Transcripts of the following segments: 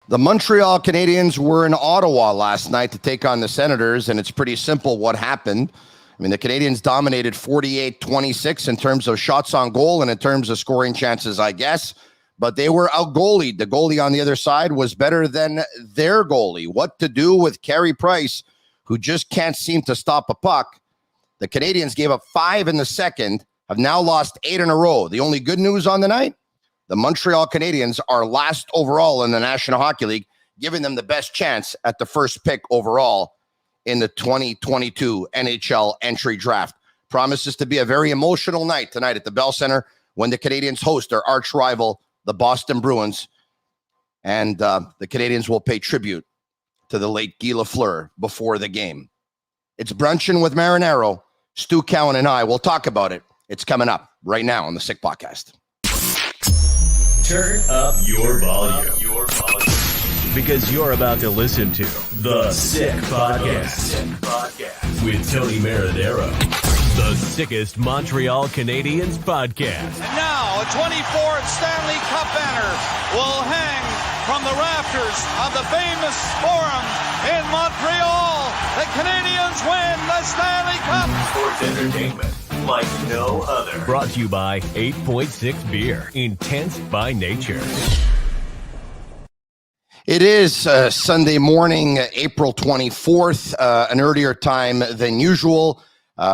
The Montreal Canadiens were in Ottawa last night to take on the Senators, and it's pretty simple what happened. I mean, the Canadiens dominated 48-26 in terms of shots on goal and in terms of scoring chances, I guess, but they were out-goalied. The goalie on the other side was better than their goalie. What to do with Carey Price, who just can't seem to stop a puck? The Canadiens gave up 5 in the second, have now lost 8 in a row. The only good news on the night? The Montreal Canadiens are last overall in the National Hockey League, giving them the best chance at the first pick overall in the 2022 NHL entry draft. Promises to be a very emotional night tonight at the Bell Center when the Canadiens host their arch rival, the Boston Bruins. And the Canadiens will pay tribute to the late Guy Lafleur before the game. It's Brunchin with Marinaro. Stu Cowan and I will talk about it. It's coming up right now on the Sick Podcast. Turn up your volume. Because you're about to listen to The Sick Podcast with Tony Marinaro. The sickest Montreal Canadiens podcast. And now a 24th Stanley Cup banner will hang from the rafters of the famous Forum in Montreal. The Canadiens win the Stanley Cup. Sports entertainment like no other. Brought to you by 8.6 Beer. Intense by nature. It is Sunday morning, April 24th, an earlier time than usual.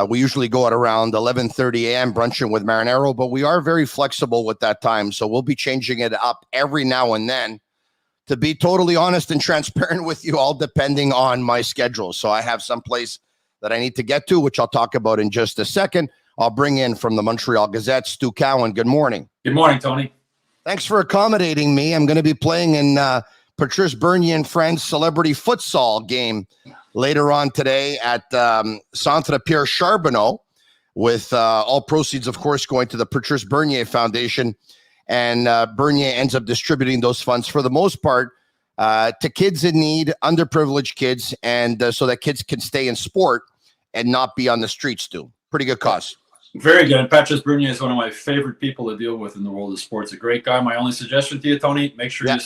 We usually go at around 11:30 a.m. Brunchin with Marinaro, but we are very flexible with that time, so we'll be changing it up every now and then. To be totally honest and transparent with you, all depending on my schedule. So I have some place that I need to get to, which I'll talk about in just a second. I'll bring in from the Montreal Gazette, Stu Cowan. Good morning. Good morning, Tony. Thanks for accommodating me. I'm going to be playing in Patrice Bernier and Friends Celebrity Futsal game later on today at Centre Pierre Charbonneau, with all proceeds, of course, going to the Patrice Bernier Foundation. And Bernier ends up distributing those funds for the most part to kids in need, underprivileged kids, and so that kids can stay in sport and not be on the streets, too. Pretty good cause. Very good. Patrice Bernier is one of my favorite people to deal with in the world of sports. A great guy. My only suggestion to you, Tony, make sure you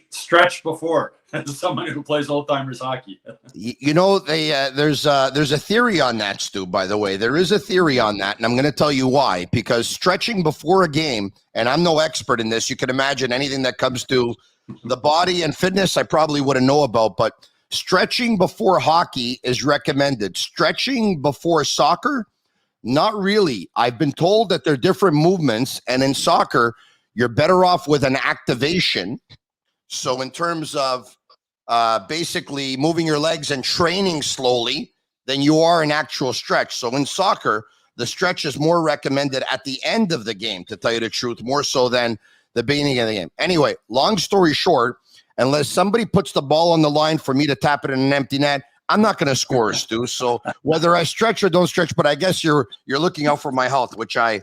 stretch before, as someone who plays old-timers hockey. You know, there's a theory on that, Stu, by the way. There is a theory on that, and I'm going to tell you why. Because stretching before a game, and I'm no expert in this, you can imagine anything that comes to the body and fitness I probably wouldn't know about, but stretching before hockey is recommended. Stretching before soccer, not really. I've been told that there are different movements, and in soccer, you're better off with an activation. So in terms of basically moving your legs and training slowly than you are an actual stretch. So in soccer, the stretch is more recommended at the end of the game, to tell you the truth, more so than the beginning of the game. Anyway, long story short, unless somebody puts the ball on the line for me to tap it in an empty net, I'm not going to score, Stu. So whether I stretch or don't stretch, but I guess you're looking out for my health, which I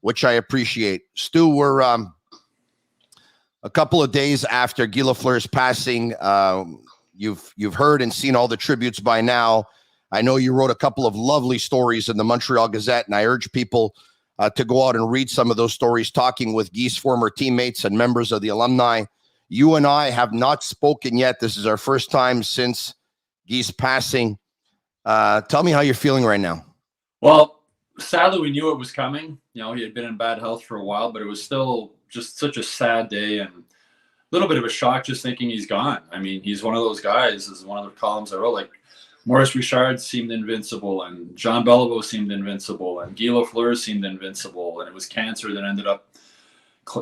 appreciate. Stu, we're a couple of days after Guy Lafleur's passing. You've heard and seen all the tributes by now. I know you wrote a couple of lovely stories in the Montreal Gazette, and I urge people to go out and read some of those stories, talking with Guy's former teammates and members of the alumni. You and I have not spoken yet. This is our first time since Guy's passing. Tell me how you're feeling right now. Well, sadly, we knew it was coming. You know, he had been in bad health for a while, but it was still just such a sad day and a little bit of a shock just thinking he's gone. I mean, he's one of those guys, as one of the columns I wrote, like Maurice Richard seemed invincible, and Jean Beliveau seemed invincible, and Guy Lafleur seemed invincible, and it was cancer that ended up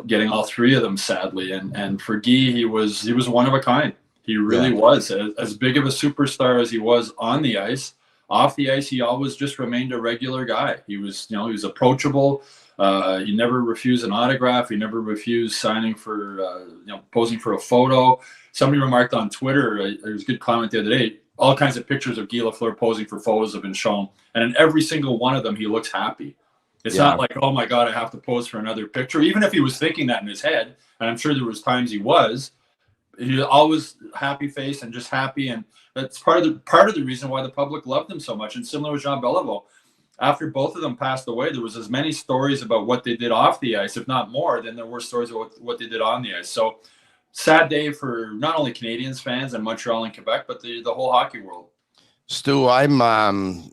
getting all three of them, sadly. And for Guy, he was one of a kind. He really was. As big of a superstar as he was on the ice, off the ice, he always just remained a regular guy. He was approachable. He never refused an autograph. He never refused signing for, posing for a photo. Somebody remarked on Twitter, there was a good comment the other day, all kinds of pictures of Guy Lafleur posing for photos have been shown. And in every single one of them, he looks happy. It's not like, oh my God, I have to pose for another picture. Even if he was thinking that in his head, and I'm sure there was times he was always happy face and just happy. And that's part of the reason why the public loved him so much. And similar with Jean Beliveau, after both of them passed away, there was as many stories about what they did off the ice, if not more, than there were stories about what they did on the ice. So sad day for not only Canadiens fans and Montreal and Quebec, but the whole hockey world. Stu, I'm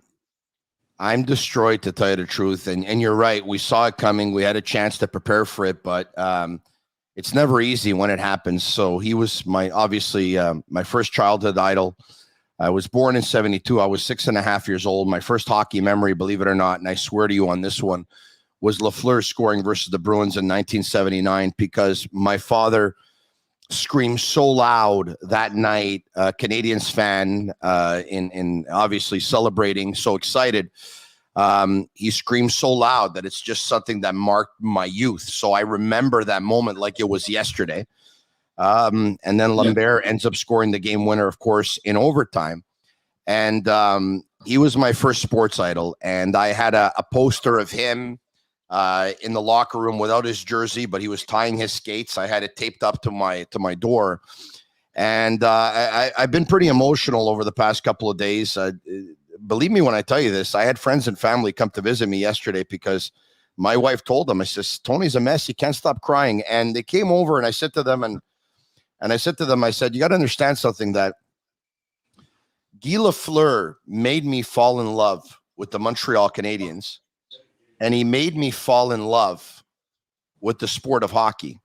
destroyed, to tell you the truth. And you're right. We saw it coming. We had a chance to prepare for it, but it's never easy when it happens. So he was my first childhood idol. I was born in 1972. I was 6.5 years old. My first hockey memory, believe it or not, and I swear to you on this one, was Lafleur scoring versus the Bruins in 1979, because my father screamed so loud that night, Canadiens fan, in obviously celebrating, so excited. He screamed so loud that it's just something that marked my youth. So I remember that moment like it was yesterday. And then Lambert ends up scoring the game winner, of course, in overtime. And he was my first sports idol. And I had a poster of him in the locker room without his jersey, but he was tying his skates. I had it taped up to my door. And I've been pretty emotional over the past couple of days. Believe me when I tell you this, I had friends and family come to visit me yesterday because my wife told them, I says, Tony's a mess. He can't stop crying. And they came over and I said to them, I said, you got to understand something, that Guy Lafleur made me fall in love with the Montreal Canadiens. And he made me fall in love with the sport of hockey.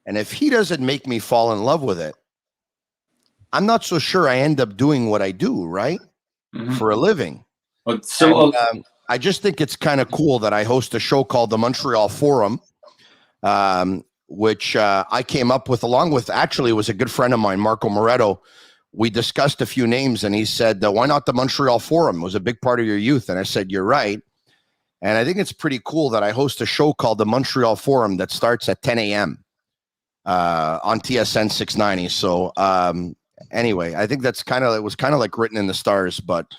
And if he doesn't make me fall in love with it, I'm not so sure I end up doing what I do, right? Mm-hmm. For a living. I just think it's kind of cool that I host a show called the Montreal Forum, which I came up with along with, actually, it was a good friend of mine, Marco Moretto. We discussed a few names and he said, why not the Montreal Forum? It was a big part of your youth. And I said, you're right. And I think it's pretty cool that I host a show called the Montreal Forum that starts at 10 a.m. On TSN 690. So anyway, I think it was kind of like written in the stars. But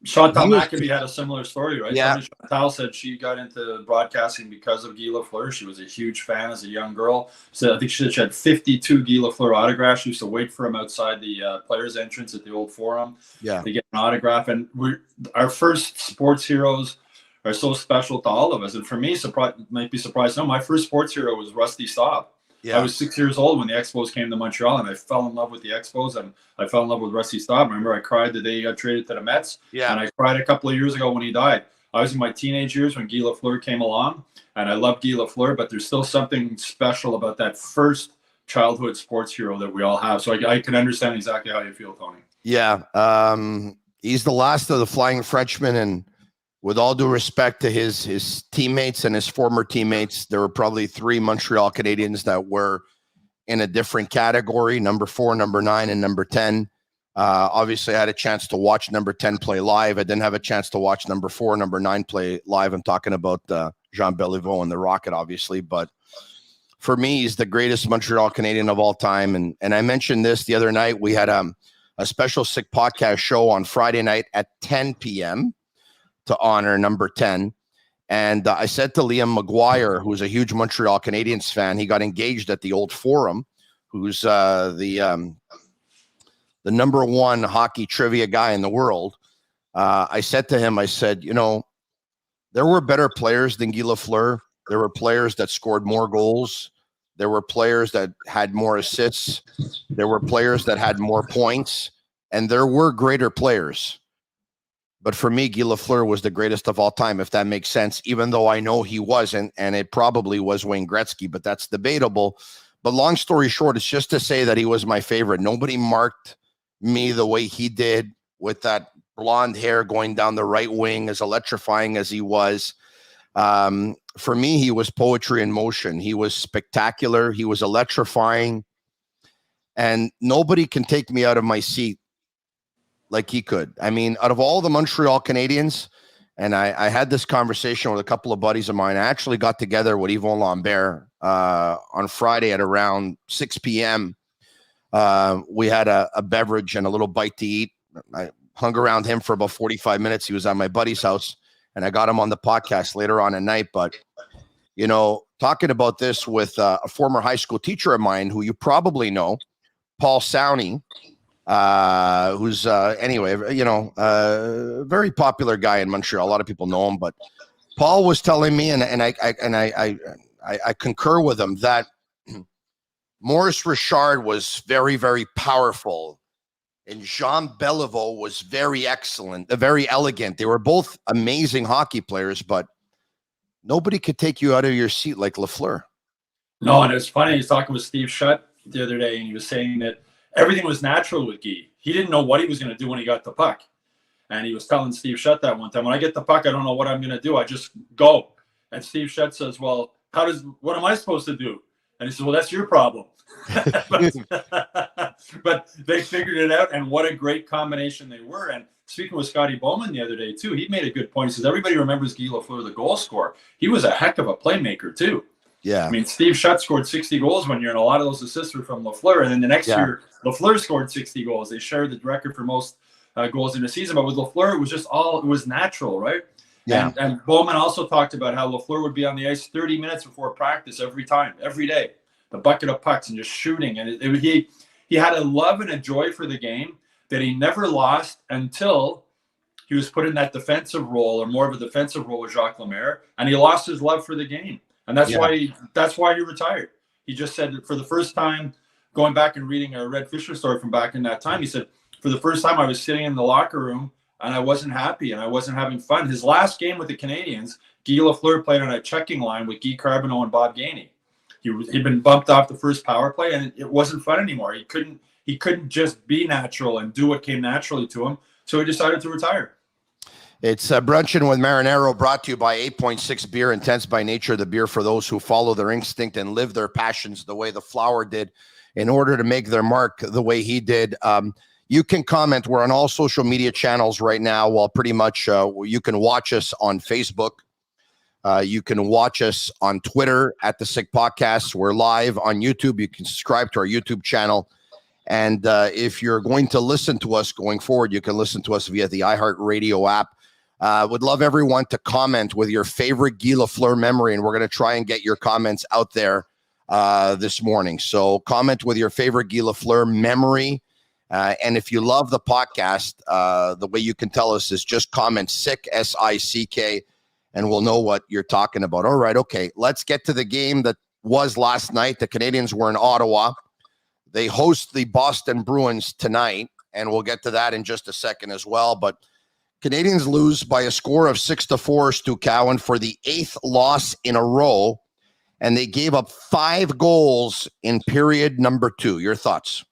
Chantal McAbee had a similar story, right? Yeah. Chantal said she got into broadcasting because of Guy Lafleur. She was a huge fan as a young girl. So I think she had 52 Guy Lafleur autographs. She used to wait for him outside the players' entrance at the old Forum to get an autograph. And our first sports heroes are so special to all of us. And for me, might be surprised. No, my first sports hero was Rusty Staub. Yeah. I was 6 years old when the Expos came to Montreal, and I fell in love with the Expos, and I fell in love with Rusty Staub. Remember, I cried the day he got traded to the Mets, and I cried a couple of years ago when he died. I was in my teenage years when Guy Lafleur came along, and I love Guy Lafleur, but there's still something special about that first childhood sports hero that we all have. So I can understand exactly how you feel, Tony. Yeah, he's the last of the Flying Frenchmen, and with all due respect to his teammates and his former teammates, there were probably 3 Montreal Canadiens that were in a different category, number 4, number 9, and number 10. Obviously, I had a chance to watch number 10 play live. I didn't have a chance to watch number 4, number 9 play live. I'm talking about Jean Beliveau and the Rocket, obviously. But for me, he's the greatest Montreal Canadian of all time. And I mentioned this the other night. We had a special Sick Podcast show on Friday night at 10 p.m., to honor number 10. And I said to Liam McGuire, who's a huge Montreal Canadiens fan, he got engaged at the old Forum, who's the number 1 hockey trivia guy in the world. I said to him, I said, there were better players than Guy Lafleur. There were players that scored more goals. There were players that had more assists. There were players that had more points. And there were greater players. But for me, Guy Lafleur was the greatest of all time, if that makes sense, even though I know he wasn't, and it probably was Wayne Gretzky, but that's debatable. But long story short, it's just to say that he was my favorite. Nobody marked me the way he did, with that blonde hair going down the right wing, as electrifying as he was. For me, he was poetry in motion. He was spectacular. He was electrifying. And nobody can take me out of my seat like he could. I mean, out of all the Montreal Canadiens, and I had this conversation with a couple of buddies of mine. I actually got together with Yvon Lambert on Friday at around 6 p.m. We had a beverage and a little bite to eat. I hung around him for about 45 minutes. He was at my buddy's house, and I got him on the podcast later on at night. But, talking about this with a former high school teacher of mine who you probably know, Paul Sowney, who's very popular guy in Montreal. A lot of people know him, but Paul was telling me, and I concur with him, that Maurice Richard was very, very powerful. And Jean Beliveau was very excellent, very elegant. They were both amazing hockey players, but nobody could take you out of your seat like Lafleur. No, and it was funny. He was talking with Steve Shutt the other day, and he was saying that everything was natural with Guy. He didn't know what he was going to do when he got the puck. And he was telling Steve Shutt that one time, when I get the puck, I don't know what I'm going to do. I just go. And Steve Shutt says, well, what am I supposed to do? And he says, well, that's your problem. but they figured it out, and what a great combination they were. And speaking with Scotty Bowman the other day, too, he made a good point. He says, everybody remembers Guy Lafleur, the goal scorer. He was a heck of a playmaker, too. Yeah. I mean, Steve Shutt scored 60 goals one year, and a lot of those assists were from Lafleur. And then the next year, Lafleur scored 60 goals. They shared the record for most goals in a season. But with Lafleur, it was just it was natural, right? Yeah. And Bowman also talked about how Lafleur would be on the ice 30 minutes before practice every day. The bucket of pucks and just shooting. And he had a love and a joy for the game that he never lost until he was put in that defensive role, or more of a defensive role with Jacques Lemaire, and he lost his love for the game. And that's why he retired. He just said that for the first time, going back and reading a Red Fisher story from back in that time, he said, for the first time I was sitting in the locker room and I wasn't happy and I wasn't having fun. His last game with the Canadiens, Guy Lafleur played on a checking line with Guy Carbonneau and Bob Gainey. He'd been bumped off the first power play, and it wasn't fun anymore. He couldn't just be natural and do what came naturally to him. So he decided to retire. It's Brunchin with Marinaro, brought to you by 8.6 Beer, intense by nature, the beer for those who follow their instinct and live their passions the way the Flower did in order to make their mark the way he did. You can comment. We're on all social media channels right now. Well, pretty much you can watch us on Facebook. You can watch us on Twitter at The Sick Podcast. We're live on YouTube. You can subscribe to our YouTube channel. And if you're going to listen to us going forward, you can listen to us via the iHeartRadio app. Would love everyone to comment with your favorite Guy Lafleur memory, and we're going to try and get your comments out there this morning. So comment with your favorite Guy Lafleur memory. And if you love the podcast, the way you can tell us is just comment SICK, SICK, and we'll know what you're talking about. All right, okay. Let's get to the game that was last night. The Canadiens were in Ottawa. They host the Boston Bruins tonight, and we'll get to that in just a second as well. But Canadiens lose by a score of 6-4, Stu Cowan, for the 8th loss in a row, and they gave up 5 goals in period number 2. Your thoughts?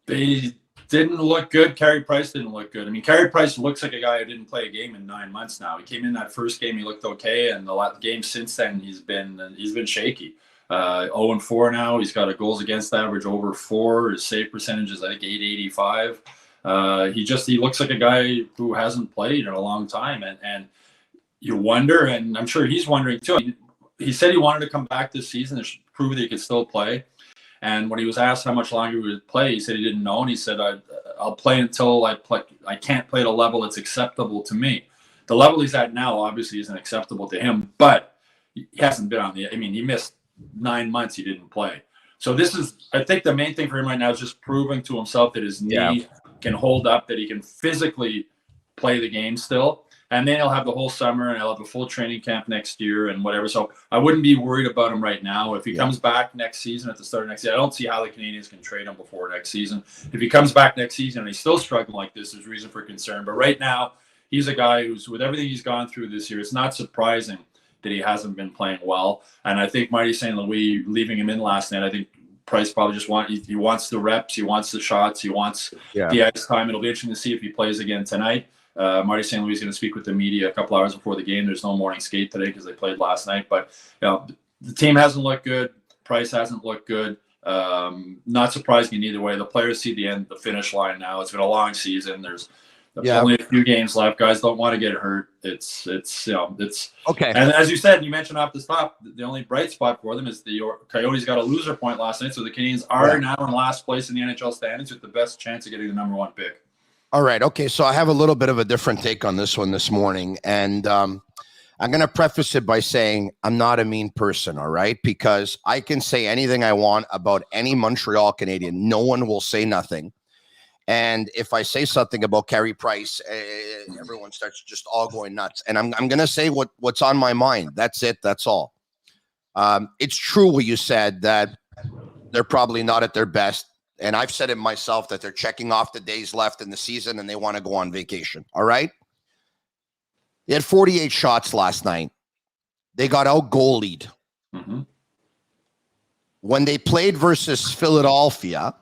They didn't look good. Carey Price didn't look good. I mean, Carey Price looks like a guy who didn't play a game in 9 months now. He came in that first game, he looked okay, and the games since then, he's been shaky. 0-4 now. He's got a goals against average over 4. His save percentage is, I think, .885. He looks like a guy who hasn't played in a long time, and you wonder, and I'm sure he's wondering too. He said he wanted to come back this season to prove that he could still play. And when he was asked how much longer he would play, he said he didn't know, and he said, "I'll play until I can't play at a level that's acceptable to me." The level he's at now obviously isn't acceptable to him, but he hasn't been on the. I mean, he missed 9 months. He didn't play. So I think the main thing for him right now is just proving to himself that his knee can hold up, that he can physically play the game still. And then he'll have the whole summer, and he'll have a full training camp next year and whatever. So I wouldn't be worried about him right now. If he comes back next season, at the start of next season, I don't see how the Canadiens can trade him before next season. If he comes back next season and he's still struggling like this, there's reason for concern. But right now, he's a guy who's, with everything he's gone through this year, it's not surprising that he hasn't been playing well. And I think Marty St. Louis leaving him in last night, I think Price probably just he wants the reps, he wants the shots, he wants the ice time. It'll be interesting to see if he plays again tonight. Marty St. Louis is going to speak with the media a couple hours before the game. There's no morning skate today because they played last night. But the team hasn't looked good. Price hasn't looked good. Not surprising in either way. The players see the finish line now. It's been a long season. There's only a few games left. Guys don't want to get hurt. It's okay. And as you said, you mentioned off the top, the only bright spot for them is the Coyotes got a loser point last night. So the Canadiens are now in last place in the NHL standings with the best chance of getting the number 1 pick. All right. Okay. So I have a little bit of a different take on this one this morning. And I'm going to preface it by saying I'm not a mean person. All right. Because I can say anything I want about any Montreal Canadien. No one will say nothing. And if I say something about Carey Price, everyone starts just all going nuts. And I'm going to say what's on my mind. That's it. That's all. It's true what you said, that they're probably not at their best. And I've said it myself that they're checking off the days left in the season and they want to go on vacation. All right. They had 48 shots last night. They got out goalied. Mm-hmm. When they played versus Philadelphia,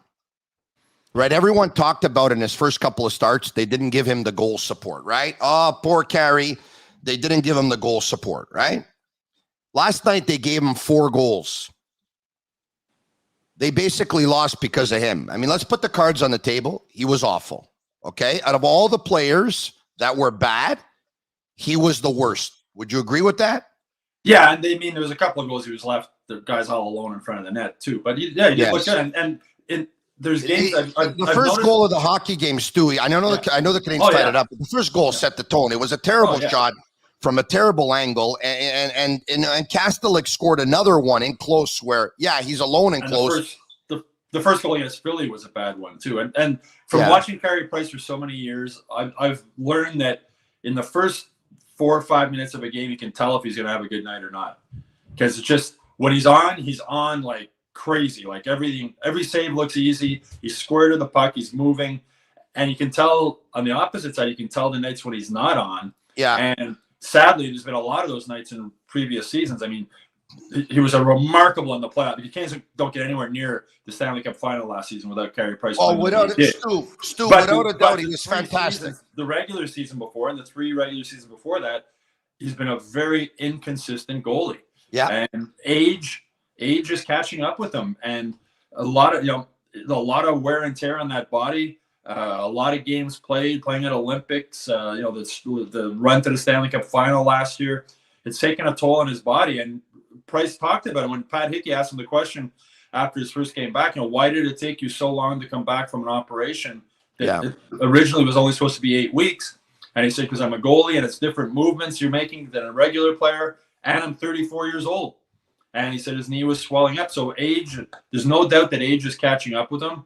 right? Everyone talked about in his first couple of starts, they didn't give him the goal support, right? Oh, poor Carey. They didn't give him the goal support, right? Last night, they gave him 4 goals. They basically lost because of him. I mean, let's put the cards on the table. He was awful, okay? Out of all the players that were bad, he was the worst. Would you agree with that? Yeah, and there was a couple of goals he was left, the guys all alone in front of the net, too. But he did look good. And there's games I've the first noticed, goal of the hockey game, Stewie, I know the Canadiens tied it up, but the first goal set the tone. It was a terrible shot from a terrible angle, and Kastelik scored another one in close where, he's alone in close. The first goal against Philly was a bad one, too. And from watching Carey Price for so many years, I've learned that in the first 4 or 5 minutes of a game, you can tell if he's going to have a good night or not. Because it's just, when he's on like crazy. Like every save looks easy. He's square to the puck. He's moving. And you can tell on the opposite side, you can tell the nights when he's not on. Yeah. And sadly, there's been a lot of those nights in previous seasons. I mean, he was a remarkable in the playoff. The Canadiens don't get anywhere near the Stanley Cup final last season without Carey Price. Oh, without a doubt, he was fantastic. The regular season before and the 3 regular seasons before that, he's been a very inconsistent goalie. Yeah. And age is catching up with him, and a lot of wear and tear on that body. A lot of games playing at Olympics. The run to the Stanley Cup final last year, it's taken a toll on his body. And Price talked about it when Pat Hickey asked him the question after his first game back. Why did it take you so long to come back from an operation that it originally was only supposed to be 8 weeks? And he said, because I'm a goalie and it's different movements you're making than a regular player, and I'm 34 years old. And he said his knee was swelling up. So age, there's no doubt that age is catching up with him.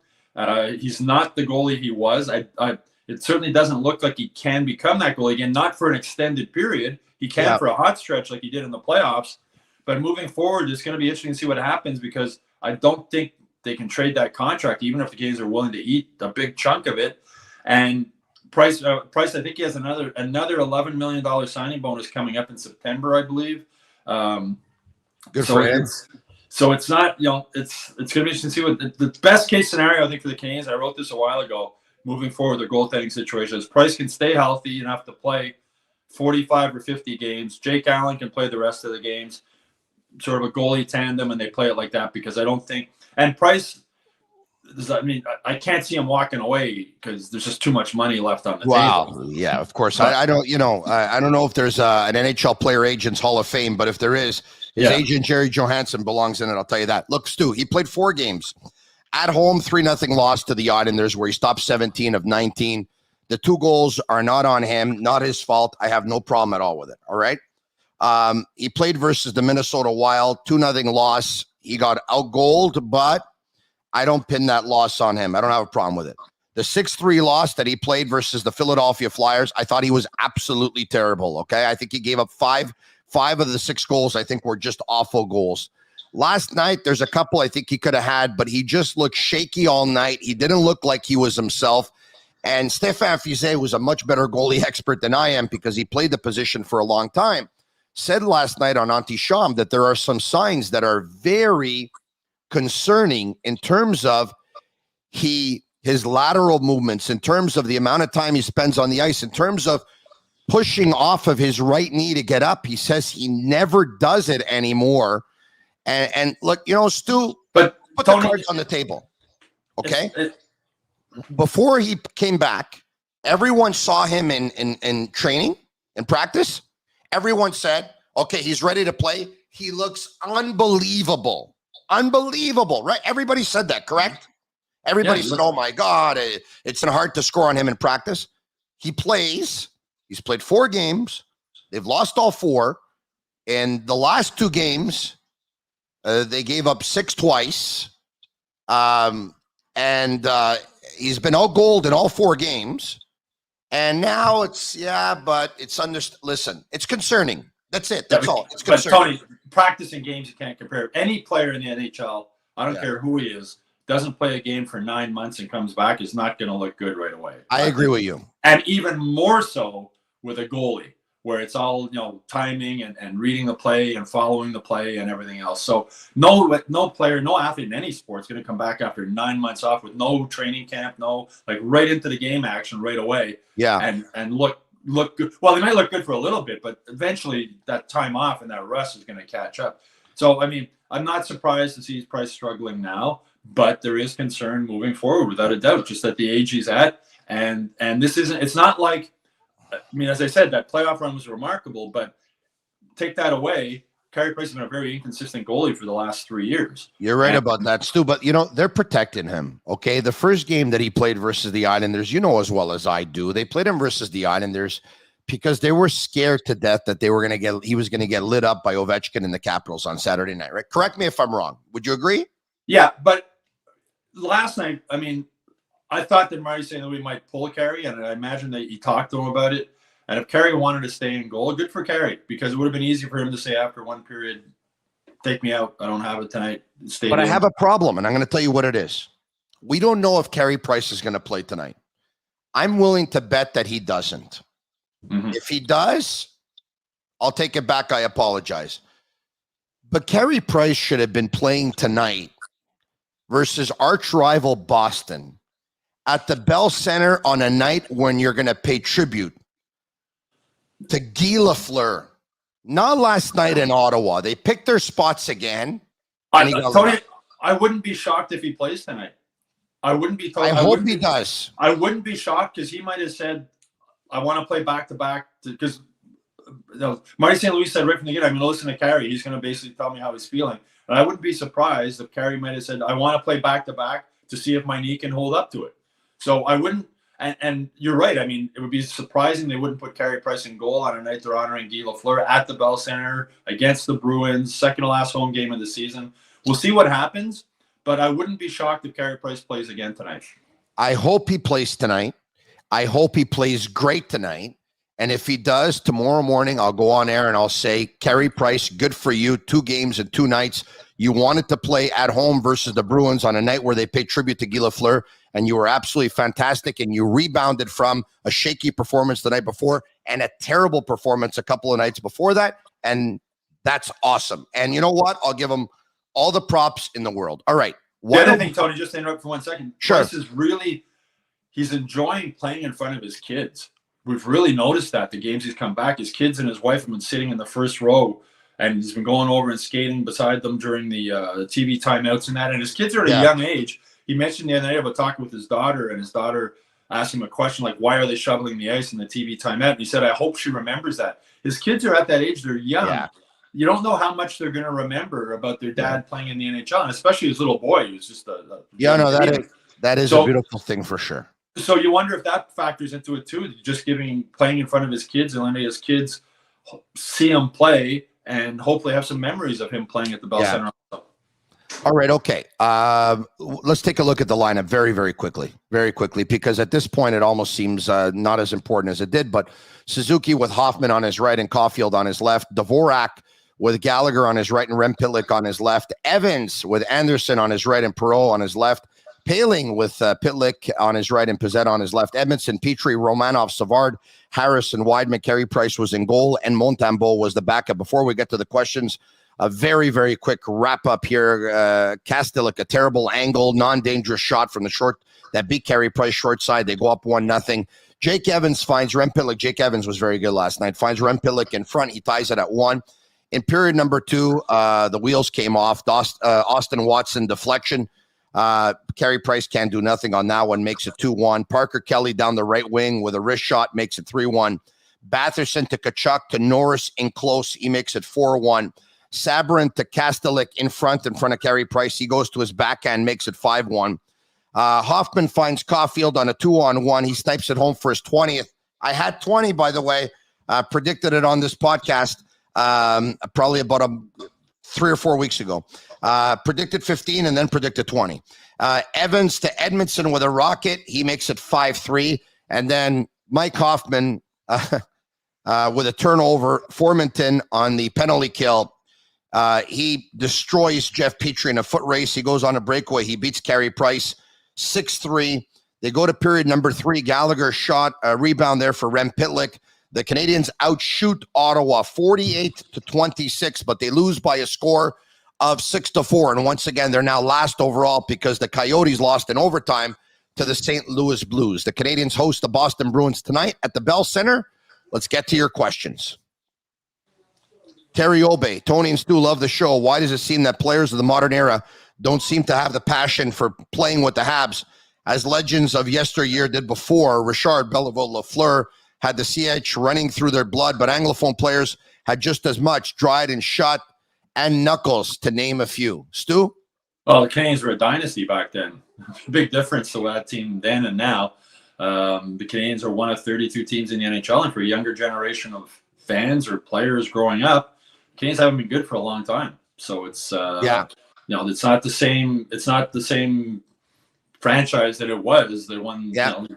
He's not the goalie he was. It certainly doesn't look like he can become that goalie again, not for an extended period. He can for a hot stretch like he did in the playoffs. But moving forward, it's going to be interesting to see what happens, because I don't think they can trade that contract, even if the Canadiens are willing to eat a big chunk of it. And Price, I think he has another $11 million signing bonus coming up in September, I believe. Good for him. So it's not, it's going to be interesting to see what the best case scenario, I think, for the Canadiens. I wrote this a while ago. Moving forward, their goaltending situation is Price can stay healthy and have to play 45 or 50 games. Jake Allen can play the rest of the games, sort of a goalie tandem, and they play it like that, because I don't think, and Price, I can't see him walking away because there's just too much money left on the table. Yeah, of course. I don't know if there's an NHL Player Agents Hall of Fame, but if there is, his agent Jerry Johansson belongs in it. I'll tell you that. Look, Stu, he played 4 games at home, 3-0 loss to the Islanders, where he stopped 17 of 19. The 2 goals are not on him, not his fault. I have no problem at all with it. All right. He played versus the Minnesota Wild, 2-0 loss. He got out-goaled, but I don't pin that loss on him. I don't have a problem with it. The 6-3 loss that he played versus the Philadelphia Flyers, I thought he was absolutely terrible, okay? I think he gave up 5 of the 6 goals, I think, were just awful goals. Last night, there's a couple I think he could have had, but he just looked shaky all night. He didn't look like he was himself. And Stéphane Fiset was a much better goalie expert than I am, because he played the position for a long time. Said last night on Anti-Sham that there are some signs that are very concerning in terms of his lateral movements, in terms of the amount of time he spends on the ice, in terms of pushing off of his right knee to get up. He says he never does it anymore. And look, Stu, but put the cards on the table, okay? Before he came back, everyone saw him in training, in practice. Everyone said, okay, he's ready to play. He looks unbelievable. Unbelievable, right? Everybody said that, correct? Everybody said, oh my God, it's hard to score on him in practice. He plays. He's played 4 games. They've lost all 4. And the last 2 games, they gave up 6 twice. And he's been out-goaled in all 4 games. And now it's listen, it's concerning. That's it. That's all. It's concerning. But Tony, practicing games, you can't compare. Any player in the NHL I don't care who he is, doesn't play a game for 9 months and comes back, is not going to look good right away. I agree with you. And even more so with a goalie, where it's all, timing and reading the play and following the play and everything else. So no player, no athlete in any sport is going to come back after 9 months off with no training camp, right into the game action right away. Yeah. And look good. Well, they might look good for a little bit, but eventually that time off and that rust is going to catch up. So, I mean, I'm not surprised to see Price struggling now, but there is concern moving forward without a doubt, just at the age he's at. And it's not like, I mean, as I said, that playoff run was remarkable, but take that away, Carey Price has been a very inconsistent goalie for the last 3 years. You're right about that, Stu, but, they're protecting him, okay? The first game that he played versus the Islanders, as well as I do, they played him versus the Islanders because they were scared to death that he was going to get lit up by Ovechkin and the Capitals on Saturday night, right? Correct me if I'm wrong. Would you agree? Yeah, but last night, I mean, I thought that Marty St. Louis might pull Carey, and I imagine that he talked to him about it. And if Carey wanted to stay in goal, good for Carey, because it would have been easy for him to say after one period, take me out, I don't have it tonight. But I have a problem, and I'm going to tell you what it is. We don't know if Carey Price is going to play tonight. I'm willing to bet that he doesn't. Mm-hmm. If he does, I'll take it back. I apologize. But Carey Price should have been playing tonight versus arch rival Boston at the Bell Center on a night when you're going to pay tribute to Guy Lafleur. Not last night in Ottawa. They picked their spots again. Tony, I wouldn't be shocked if he plays tonight. I hope he does. I wouldn't be shocked because he might have said, I want to play back-to-back because Marty St. Louis said right from the beginning, I'm going to listen to Carey. He's going to basically tell me how he's feeling. And I wouldn't be surprised if Carey might have said, I want to play back-to-back to see if my knee can hold up to it. So I wouldn't, and you're right. I mean, it would be surprising they wouldn't put Carey Price in goal on a night they're honoring Guy Lafleur at the Bell Center against the Bruins, second to last home game of the season. We'll see what happens, but I wouldn't be shocked if Carey Price plays again tonight. I hope he plays tonight. I hope he plays great tonight. And if he does, tomorrow morning, I'll go on air and I'll say, Carey Price, good for you. 2 games and 2 nights. You wanted to play at home versus the Bruins on a night where they paid tribute to Guy Lafleur, and you were absolutely fantastic, and you rebounded from a shaky performance the night before and a terrible performance a couple of nights before that, and that's awesome. And you know what? I'll give him all the props in the world. All right. The other thing, Tony, just to interrupt for 1 second. Sure. Price is he's enjoying playing in front of his kids. We've really noticed that the games he's come back, his kids and his wife have been sitting in the first row, and he's been going over and skating beside them during the TV timeouts and that. And his kids are at a young age. He mentioned the other night about talking with his daughter, and his daughter asked him a question like, why are they shoveling the ice in the TV timeout? And he said, I hope she remembers that. His kids are at that age. They're young. Yeah. You don't know how much they're going to remember about their dad playing in the NHL, and especially his little boy, who's just that is a beautiful thing for sure. So you wonder if that factors into it too, just playing in front of his kids and letting his kids see him play and hopefully have some memories of him playing at the Bell Center. All right, okay. Let's take a look at the lineup very, very quickly, because at this point it almost seems not as important as it did, but Suzuki with Hoffman on his right and Caulfield on his left, Dvorak with Gallagher on his right and Rempilic on his left, Evans with Anderson on his right and Perreault on his left, Paling with Pitlick on his right and Pizzette on his left, Edmondson, Petrie, Romanov, Savard, Harris, and Weidman. Carey Price was in goal, and Montembeault was the backup. Before we get to the questions, a very, very quick wrap-up here. Kastelik, a terrible angle, non-dangerous shot from the short that beat Carey Price short side. They go up 1-0. Jake Evans finds Rempilic. Jake Evans was very good last night. Finds Rempilic in front. He ties it at 1. In period number 2, the wheels came off. Austin Watson deflection. Carey Price can't do nothing on that one, makes it 2-1. Parker Kelly down the right wing with a wrist shot, makes it 3-1. Batherson to Tkachuk to Norris in close, he makes it 4-1. Sabrin to Kastelik in front of Carey Price, he goes to his backhand, makes it 5-1. Hoffman finds Caulfield on a 2-on-1, he snipes it home for his 20th. I had 20, by the way, predicted it on this podcast probably about 3 or 4 weeks ago. Predicted 15 and then predicted 20. Evans to Edmondson with a rocket. He makes it 5-3. And then Mike Hoffman with a turnover. Formanton on the penalty kill. He destroys Jeff Petrie in a foot race. He goes on a breakaway. He beats Carey Price 6-3. They go to period number 3. Gallagher shot a rebound there for Rem Pitlick. The Canadiens outshoot Ottawa 48-26, but they lose by a score of 6-4. And once again, they're now last overall because the Coyotes lost in overtime to the St. Louis Blues. The Canadiens host the Boston Bruins tonight at the Bell Center. Let's get to your questions. Terry Obey, Tony and Stu love the show. Why does it seem that players of the modern era don't seem to have the passion for playing with the Habs as legends of yesteryear did before? Richard, Beliveau, Lafleur had the CH running through their blood, but Anglophone players had just as much, Dryden and Shutt and Knuckles, to name a few. Stu? Well, the Canadiens were a dynasty back then. Big difference to that team then and now. The Canadiens are one of 32 teams in the NHL, and for a younger generation of fans or players growing up, Canadiens haven't been good for a long time. So it's it's not the same. It's not the same franchise that it was. The one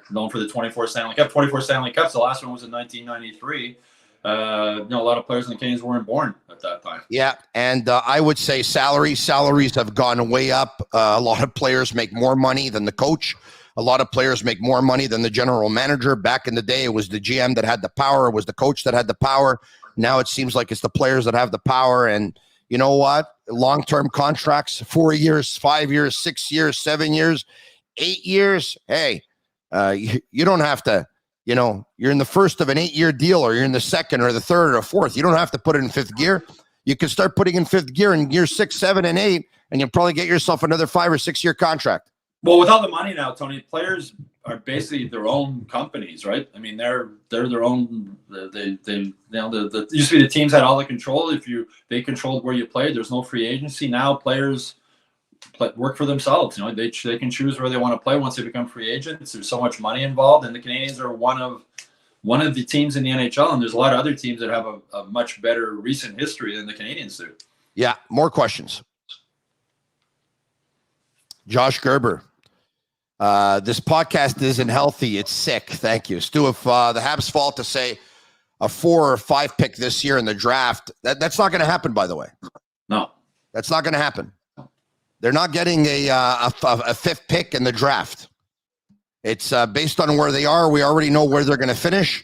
known for the 24 Stanley Cup. 24 Stanley Cups. The last one was in 1993. A lot of players in the Canadiens weren't born at that time. Yeah, and I would say salaries have gone way up. A lot of players make more money than the coach. A lot of players make more money than the general manager. Back in the day, it was the GM that had the power. It was the coach that had the power. Now it seems like it's the players that have the power. And you know what? Long-term contracts, 4 years, 5 years, 6 years, 7 years, 8 years. Hey, you don't have to, you're in the first of an 8-year deal, or you're in the second or the third or fourth. You don't have to put it in fifth gear. You can start putting in fifth gear in year 6, 7, and 8, and you'll probably get yourself another 5 or 6 year contract. Well, with all the money now, Tony, players are basically their own companies, right? I mean, they're their own. They used to be the teams had all the control. They controlled where you played. There's no free agency now. Players work for themselves. They can choose where they want to play once they become free agents. There's so much money involved, and the Canadiens are one of the teams in the NHL. And there's a lot of other teams that have a much better recent history than the Canadiens do. Yeah, more questions. Josh Gerber. This podcast isn't healthy. It's sick. Thank you. Stu, if the Habs fall to, say, a 4 or 5 pick this year in the draft, that's not going to happen, by the way. No. That's not going to happen. They're not getting a 5th pick in the draft. It's based on where they are. We already know where they're going to finish.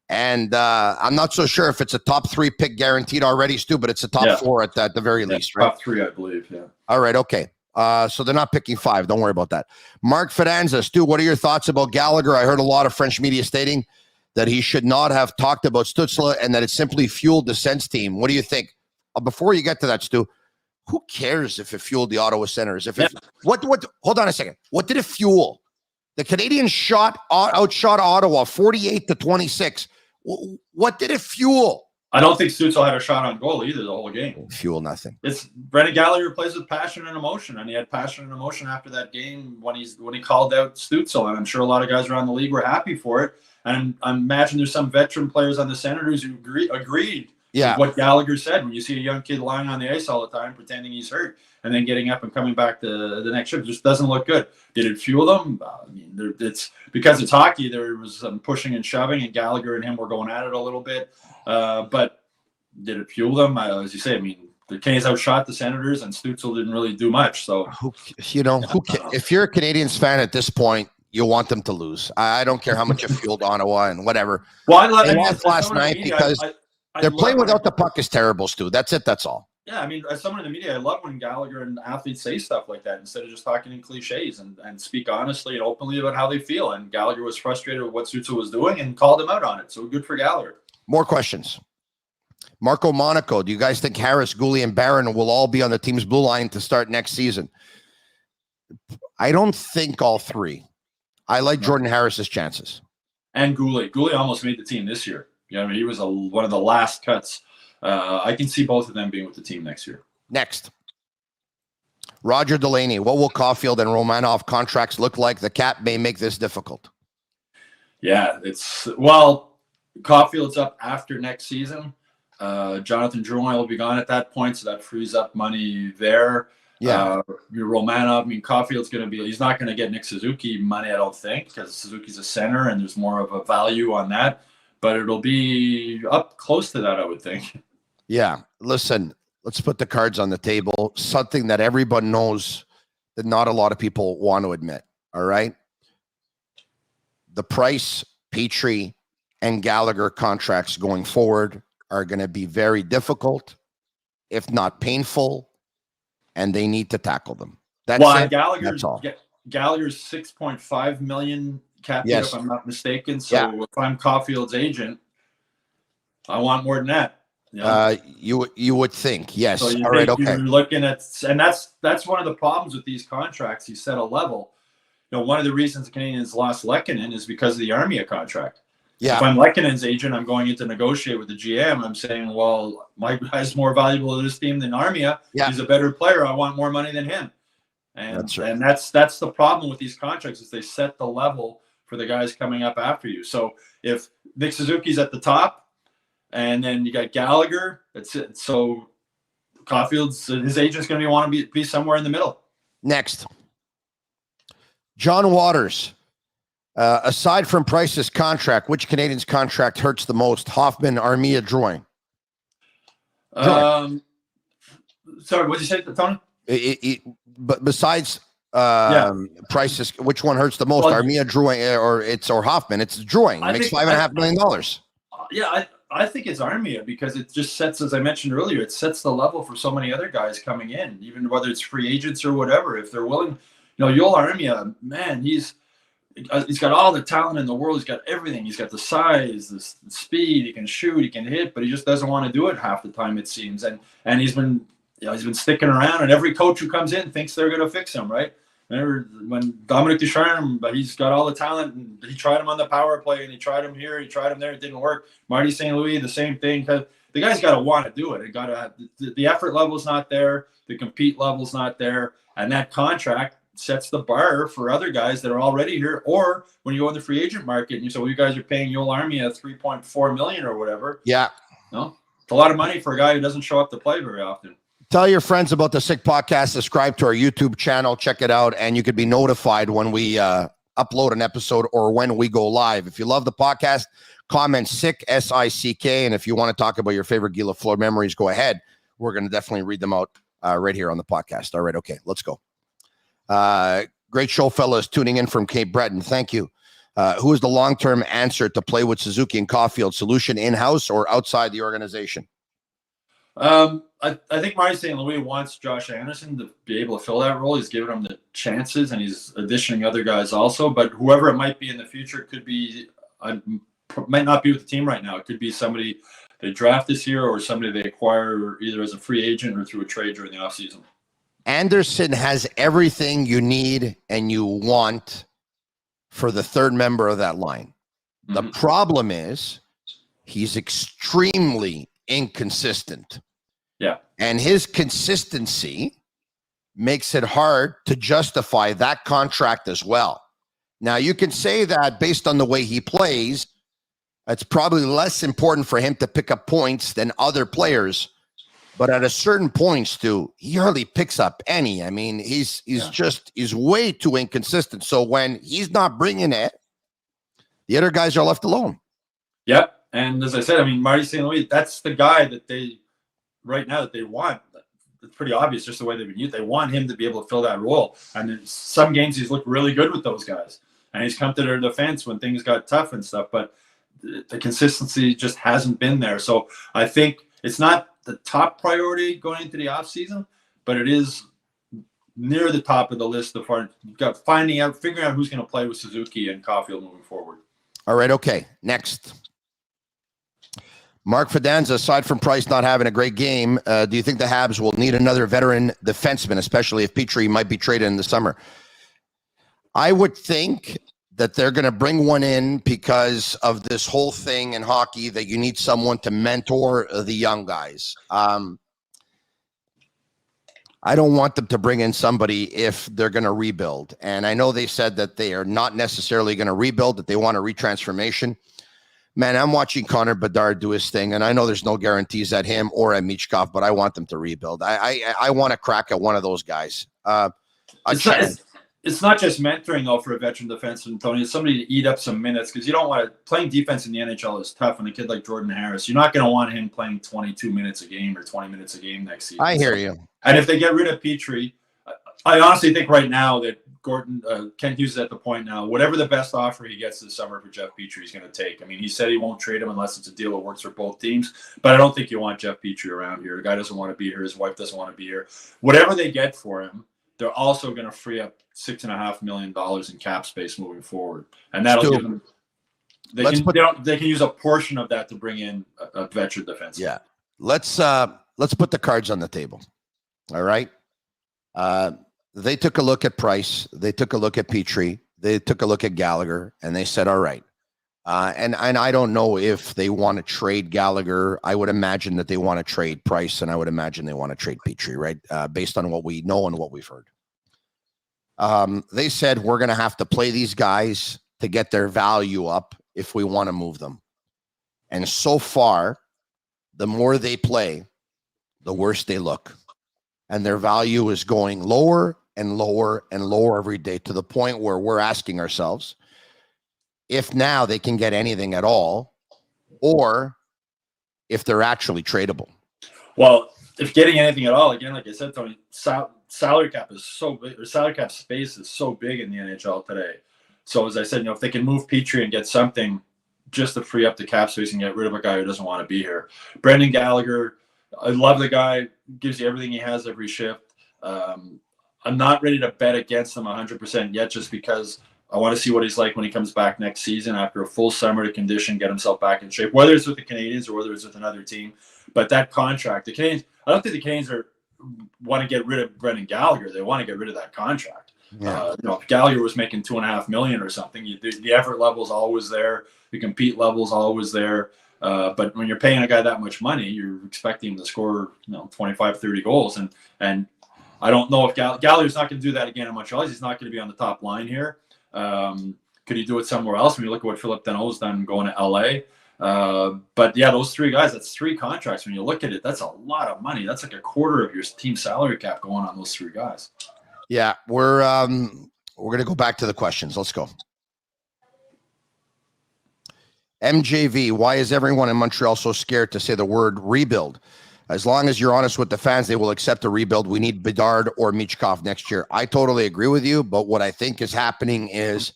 And I'm not so sure if it's a top 3 pick guaranteed already, Stu, but it's a top 4 at the very least, right? Top 3, I believe, yeah. All right, okay. So they're not picking 5. Don't worry about that. Mark Fidanza, Stu, what are your thoughts about Gallagher? I heard a lot of French media stating that he should not have talked about Stützle and that it simply fueled the Sens team. What do you think? Before you get to that, Stu, who cares if it fueled the Ottawa Senators? What? Hold on a second. What did it fuel? The Canadiens outshot Ottawa 48-26. What did it fuel? I don't think Stützle had a shot on goal either the whole game. Fuel nothing. It's Brendan Gallagher plays with passion and emotion, and he had passion and emotion after that game when he called out Stützle, and I'm sure a lot of guys around the league were happy for it. And I imagine there's some veteran players on the Senators who agreed with what Gallagher said. When you see a young kid lying on the ice all the time, pretending he's hurt, and then getting up and coming back to the next shift, just doesn't look good. Did it fuel them? It's because it's hockey. There was some pushing and shoving, and Gallagher and him were going at it a little bit. But did it fuel them? As you say, I mean, the Canadiens outshot the Senators, and Stützle didn't really do much. So, if you're a Canadiens fan at this point, you want them to lose. I don't care how much it fueled Ottawa and whatever. Well, they lost last night because they're playing without the puck is terrible, Stu. That's it. That's all. Yeah, I mean, as someone in the media, I love when Gallagher and athletes say stuff like that instead of just talking in cliches and speak honestly and openly about how they feel. And Gallagher was frustrated with what Stützle was doing and called him out on it. So good for Gallagher. More questions. Marco Monaco, do you guys think Harris, Gouley, and Barron will all be on the team's blue line to start next season? I don't think all 3. I like Jordan Harris's chances. And Gouley. Gouley almost made the team this year. I mean, he was one of the last cuts. I can see both of them being with the team next year. Next. Roger Delaney, what will Caulfield and Romanov contracts look like? The cap may make this difficult. Yeah, Caulfield's up after next season. Jonathan Drouin will be gone at that point, so that frees up money there. Yeah. Romanov, I mean, Caulfield's going to he's not going to get Nick Suzuki money, I don't think, because Suzuki's a center and there's more of a value on that. But it'll be up close to that, I would think. Yeah. Listen, let's put the cards on the table. Something that everyone knows that not a lot of people want to admit. All right. The Price, Petrie, and Gallagher contracts going forward are going to be very difficult, if not painful, and they need to tackle them. That's it. That's all. Gallagher's $6.5 million cap hit, if I'm not mistaken. So if I'm Caulfield's agent, I want more than that. You would think, yes. So all right, okay. You're looking at, and that's one of the problems with these contracts. You set a level. One of the reasons the Canadiens lost Lehkonen is because of the Armia contract. Yeah. If I'm Lekkonen's agent, I'm going in to negotiate with the GM. I'm saying, well, my guy's more valuable to this team than Armia. Yeah. He's a better player. I want more money than him. And that's right. And that's the problem with these contracts is they set the level for the guys coming up after you. So if Nick Suzuki's at the top, and then you got Gallagher, that's it. So Caulfield's his agent's going to want to be somewhere in the middle. Next, John Waters. Aside from Price's contract, which Canadiens contract hurts the most? Hoffman, Armia, Drouin. Sorry, what did you say, Tony? But besides Price's, which one hurts the most? Well, Armia, Drouin, or Hoffman? It's Drouin. It makes $5.5 million. Yeah, I think it's Armia because it just sets, as I mentioned earlier, it sets the level for so many other guys coming in, even whether it's free agents or whatever. If they're willing, Yoel Armia, man, he's got all the talent in the world. He's got everything. He's got the size, the speed. He can shoot. He can hit, but he just doesn't want to do it half the time, it seems. And he's been sticking around. And every coach who comes in thinks they're going to fix him, right? Remember when Dominic Ducharme, but he's got all the talent. And he tried him on the power play, and he tried him here, he tried him there. It didn't work. Marty St. Louis, the same thing. The guy's got to want to do it. It got to. The effort level's not there. The compete level's not there. And that contract sets the bar for other guys that are already here, or when you go in the free agent market and you say, well, you guys are paying Yoel Armia $3.4 million or whatever. Yeah. No, it's a lot of money for a guy who doesn't show up to play very often. Tell your friends about the Sick Podcast. Subscribe to our YouTube channel. Check it out, and you could be notified when we upload an episode or when we go live. If you love the podcast, comment Sick, S-I-C-K, and if you want to talk about your favorite Guy Lafleur memories, go ahead. We're going to definitely read them out right here on the podcast. All right, okay, let's go. Great show, fellas, tuning in from Cape Breton. Thank you. Who is the long-term answer to play with Suzuki and Caulfield? Solution in-house or outside the organization? I think Marty St. Louis wants Josh Anderson to be able to fill that role. He's giving him the chances, and he's auditioning other guys also. But whoever it might be in the future could be, might not be with the team right now. It could be somebody they draft this year or somebody they acquire either as a free agent or through a trade during the offseason. Anderson has everything you need and you want for the third member of that line. Mm-hmm. The problem is he's extremely inconsistent. Yeah. And his consistency makes it hard to justify that contract as well. Now, you can say that based on the way he plays, it's probably less important for him to pick up points than other players. But at a certain point, Stu, he hardly picks up any. I mean, he's way too inconsistent. So when he's not bringing it, the other guys are left alone. Yep. And as I said, I mean, Marty St. Louis, that's the guy that they right now that they want. It's pretty obvious just the way they've been used. They want him to be able to fill that role. And in some games, he's looked really good with those guys. And he's come to their defense when things got tough and stuff. But the consistency just hasn't been there. So I think it's not the top priority going into the offseason, but it is near the top of the list of figuring out who's going to play with Suzuki and Caulfield moving forward. All right, okay. Next. Mark Fidanza, aside from Price not having a great game, do you think the Habs will need another veteran defenseman, especially if Petrie might be traded in the summer? I would think that they're going to bring one in because of this whole thing in hockey that you need someone to mentor the young guys. I don't want them to bring in somebody if they're going to rebuild. And I know they said that they are not necessarily going to rebuild, that they want a retransformation. Man, I'm watching Connor Bedard do his thing, and I know there's no guarantees at him or at Michkov, but I want them to rebuild. I want to crack at one of those guys. it's not just mentoring though for a veteran defenseman, Tony. It's somebody to eat up some minutes because you don't want to playing defense in the NHL is tough. And a kid like Jordan Harris, you're not going to want him playing 22 minutes a game or 20 minutes a game next season. I hear you. And if they get rid of Petrie, I honestly think right now that Kent Hughes is at the point now, whatever the best offer he gets this summer for Jeff Petrie, he's going to take. I mean, he said he won't trade him unless it's a deal that works for both teams. But I don't think you want Jeff Petrie around here. The guy doesn't want to be here. His wife doesn't want to be here. Whatever they get for him, they're also going to free up $6.5 million in cap space moving forward, and that'll give them. They can use a portion of that to bring in a veteran defense. Yeah, let's put the cards on the table. All right. They took a look at Price. They took a look at Petrie. They took a look at Gallagher, and they said, "All right." And I don't know if they want to trade Gallagher. I would imagine that they want to trade Price, and I would imagine they want to trade Petrie, right? Based on what we know and what we've heard. They said we're going to have to play these guys to get their value up if we want to move them. And so far, the more they play, the worse they look. And their value is going lower and lower and lower every day to the point where we're asking ourselves if now they can get anything at all or if they're actually tradable. Well, if getting anything at all, again, like I said, Tony, salary cap is so big, or salary cap space is so big in the NHL today. So as I said, if they can move Petrie and get something just to free up the cap space and get rid of a guy who doesn't want to be here. Brendan Gallagher, I love the guy, gives you everything he has every shift. I'm not ready to bet against him 100% yet, just because I want to see what he's like when he comes back next season after a full summer to condition, get himself back in shape, whether it's with the Canadiens or whether it's with another team. But that contract, the Canadiens, I don't think the Canadiens want to get rid of Brendan Gallagher. They want to get rid of that contract. Yeah. If Gallagher was making $2.5 million or something, the effort level is always there. The compete level is always there. But when you're paying a guy that much money, you're expecting him to score, 25, 30 goals. And I don't know if Gallagher's not going to do that again in Montreal. He's not going to be on the top line here. Could he do it somewhere else? When you look at what Philip Deneau's done going to LA. But yeah, those three guys, that's 3 contracts. When you look at it, that's a lot of money. That's like a quarter of your team salary cap going on those 3 guys. Yeah, we're going to go back to the questions. Let's go. MJV, why is everyone in Montreal so scared to say the word rebuild? As long as you're honest with the fans, they will accept a rebuild. We need Bedard or Michkov next year. I totally agree with you, but what I think is happening is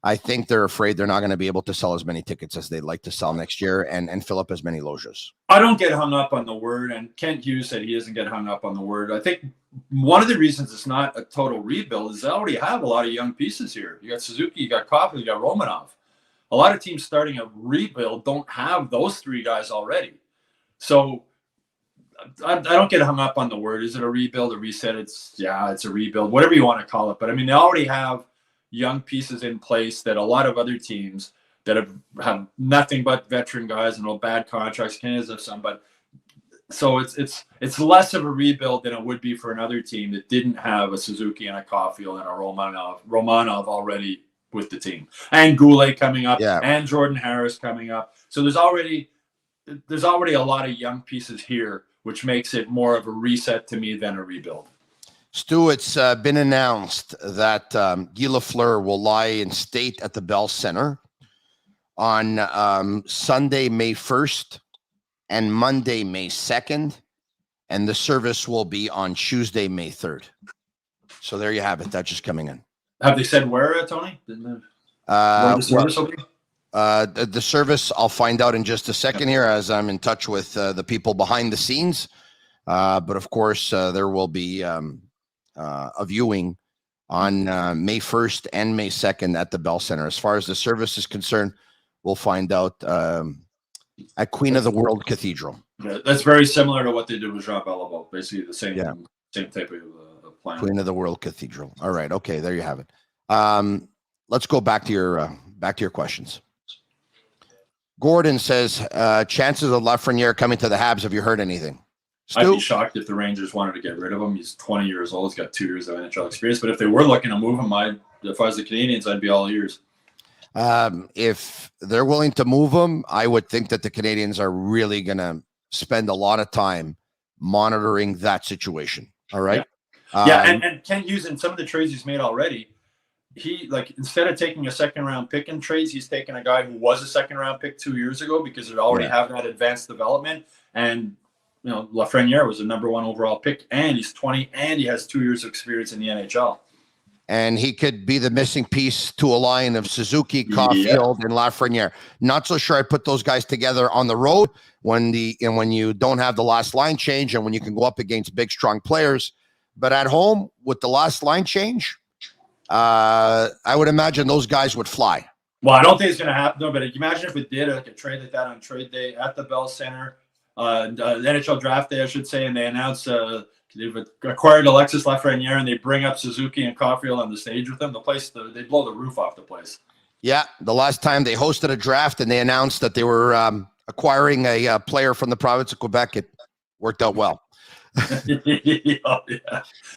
I think they're afraid they're not going to be able to sell as many tickets as they'd like to sell next year and fill up as many loges. I don't get hung up on the word, and Kent Hughes said he doesn't get hung up on the word. I think one of the reasons it's not a total rebuild is they already have a lot of young pieces here. You got Suzuki, you got Coffey, you got Romanov. A lot of teams starting a rebuild don't have those 3 guys already. So I don't get hung up on the word. Is it a rebuild, a reset? It's a rebuild, whatever you want to call it. But I mean, they already have young pieces in place that a lot of other teams that have nothing but veteran guys and no bad contracts. Canadiens have some, but so it's less of a rebuild than it would be for another team that didn't have a Suzuki and a Caulfield and a Romanov already with the team, and Goulet coming up, and Jordan Harris coming up. So there's already a lot of young pieces here, which makes it more of a reset to me than a rebuild. Stu, it's been announced that Guy Lafleur will lie in state at the Bell Center on Sunday, May 1st and Monday, May 2nd, and the service will be on Tuesday, May 3rd. So there you have it. That's just coming in. Have they said where, Tony? The service will be? The service, I'll find out in just a second here as I'm in touch with the people behind the scenes. But of course, there will be a viewing on May 1st and May 2nd at the Bell Center. As far as the service is concerned, we'll find out at Queen of the World Cathedral. Yeah, that's very similar to what they did with Jean Beliveau. Basically the same type of plan. Queen of the World Cathedral. All right. Okay. There you have it. Let's go back to your questions. Gordon says, chances of Lafreniere coming to the Habs. Have you heard anything? Stu? I'd be shocked if the Rangers wanted to get rid of him. He's 20 years old. He's got 2 years of NHL experience. But if they were looking to move him, if I was the Canadiens, I'd be all ears. If they're willing to move him, I would think that the Canadiens are really going to spend a lot of time monitoring that situation. All right. And Kent Hughes, in some of the trades he's made already, instead of taking a second round pick in trades, he's taking a guy who was a second round pick 2 years ago because they already have that advanced development. And Lafreniere was a number 1 overall pick, and he's 20, and he has 2 years of experience in the NHL. And he could be the missing piece to a line of Suzuki, Caulfield, and Lafreniere. Not so sure I put those guys together on the road when you don't have the last line change and when you can go up against big, strong players. But at home with the last line change, I would imagine those guys would fly. Well, I don't think it's going to happen, though, but imagine if it did, like a trade like that on trade day at the Bell Center, the NHL draft day, I should say, and they announce they've acquired Alexis Lafreniere and they bring up Suzuki and Caulfield on the stage with them. They blow the roof off the place. Yeah, the last time they hosted a draft and they announced that they were acquiring a player from the province of Quebec, it worked out well.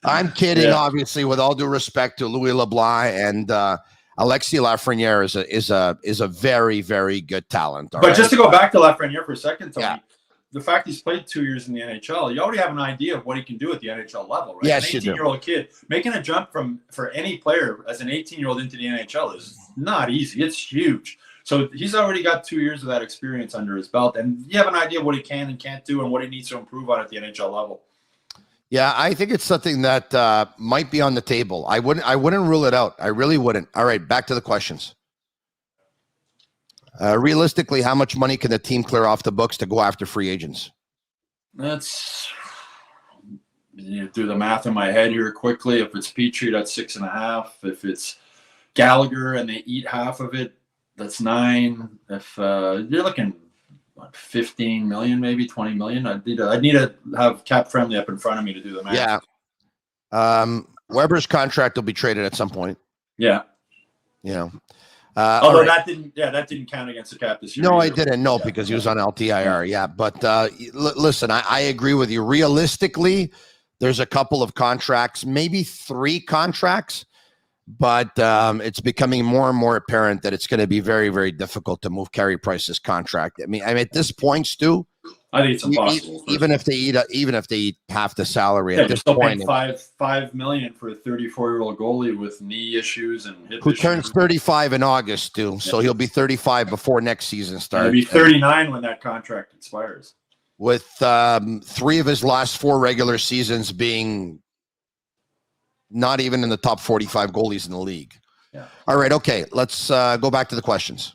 I'm kidding, obviously, with all due respect to Louis LeBlanc and Alexis Lafreniere is a very, very good talent. But just to go back to Lafreniere for a second, Tony, the fact he's played 2 years in the NHL, you already have an idea of what he can do at the NHL level, right? Yes, an 18-year-old kid making a jump for any player as an 18-year-old into the NHL is not easy. It's huge. So he's already got 2 years of that experience under his belt, and you have an idea of what he can and can't do and what he needs to improve on at the NHL level. Yeah, I think it's something that might be on the table. I wouldn't rule it out. I really wouldn't. All right, back to the questions. Realistically, how much money can the team clear off the books to go after free agents? Do the math in my head here quickly. If it's Petrie, that's 6.5. If it's Gallagher and they eat half of it, that's 9. If you're looking 15 million, maybe 20 million, I'd need to have cap friendly up in front of me to do the math. Yeah. Weber's contract will be traded at some point. Yeah. Although that didn't count against the cap this year. No, I didn't. No, because he was on LTIR. Yeah, but listen, I agree with you. Realistically, there's a couple of contracts, maybe 3 contracts, but it's becoming more and more apparent that it's going to be very, very difficult to move Carey Price's contract. I mean, at this point, Stu, I think it's impossible. Even if they eat half the salary at this still point, paying $5 million for a 34-year-old goalie with knee issues and hip who issues. turns 35 in August, Stu. So he'll be 35 before next season starts. He'll be 39 when that contract expires. With 3 of his last 4 regular seasons being not even in the top 45 goalies in the league. Yeah. All right. Okay. Let's go back to the questions.